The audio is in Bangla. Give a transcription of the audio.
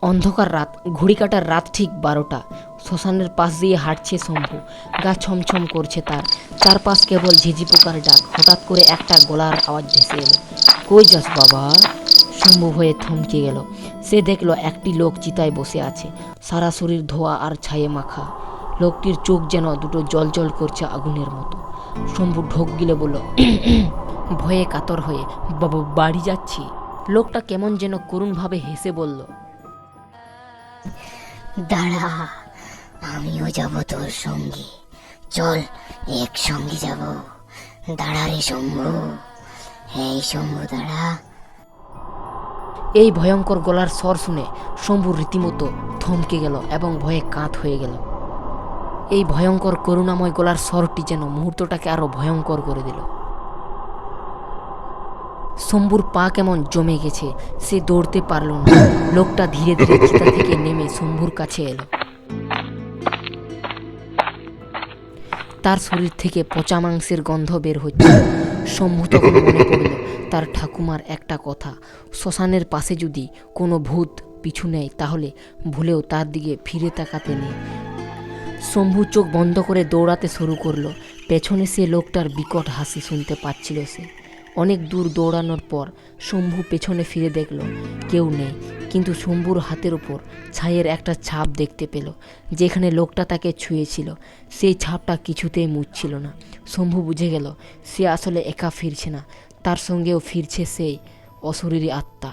অন্ধকার রাত, ঘড়ি কাটার রাত ঠিক 12টা। শ্মশানের পাশ দিয়ে হাঁটছে শম্ভু। গা ছমছম করছে তার। চারপাশ কেবল ঝিঝি পোকার ডাক। হঠাৎ করে একটা গলার আওয়াজ ভেসে এলো। কই যাস বাবা? শম্ভু হয়ে থমকে গেল। সে দেখল একটি লোক চিতায় বসে আছে, সারা শরীর ধোয়া আর ছায়ে মাখা। লোকটির চোখ যেন দুটো জল করছে আগুনের মতো। শম্ভু ঢোক গিলে বলল, ভয়ে কাতর হয়ে, বাবা বাড়ি যাচ্ছি। লোকটা কেমন যেন করুণভাবে হেসে বলল, দাঁড়া, আমিও যাব তোর সঙ্গে। চল, একসঙ্গে যাব। দাঁড়া রে শম্ভু, এই শম্ভু দাঁড়া। এই ভয়ঙ্কর গলার স্বর শুনে শম্ভু রীতিমতো থমকে গেল এবং ভয়ে কাঁত হয়ে গেল। এই ভয়ঙ্কর করুণাময় গলার স্বরটি যেন মুহূর্তটাকে আরো ভয়ঙ্কর করে দিল। শম্ভুর পা কেমন জমে গেছে, সে দৌড়তে পারল না। লোকটা ধীরে ধীরে চিতা থেকে নেমে শম্ভুর কাছে এলো। তার শরীর থেকে পচা মাংসের গন্ধ বের হচ্ছে। শম্ভু তখন মনে পড়ল তার ঠাকুমার একটা কথা, শ্মশানের পাশে যদি কোনো ভূত পিছু নেয় তাহলে ভুলেও তার দিকে ফিরে তাকাতে নেই। শম্ভু চোখ বন্ধ করে দৌড়াতে শুরু করলো। পেছনে সে লোকটার বিকট হাসি শুনতে পাচ্ছিল সে। অনেক দূর দৌড়ানোর পর শম্ভু পেছনে ফিরে দেখল কেউ নেই, কিন্তু শম্ভুর হাতের ওপর ছাইয়ের একটা ছাপ দেখতে পেল। যেখানে লোকটা তাকে ছুঁয়েছিল সেই ছাপটা কিছুতেই মুছছিল না। শম্ভু বুঝে গেল সে আসলে একা ফিরছে না, তার সঙ্গেও ফিরছে সেই অশরীরী আত্মা।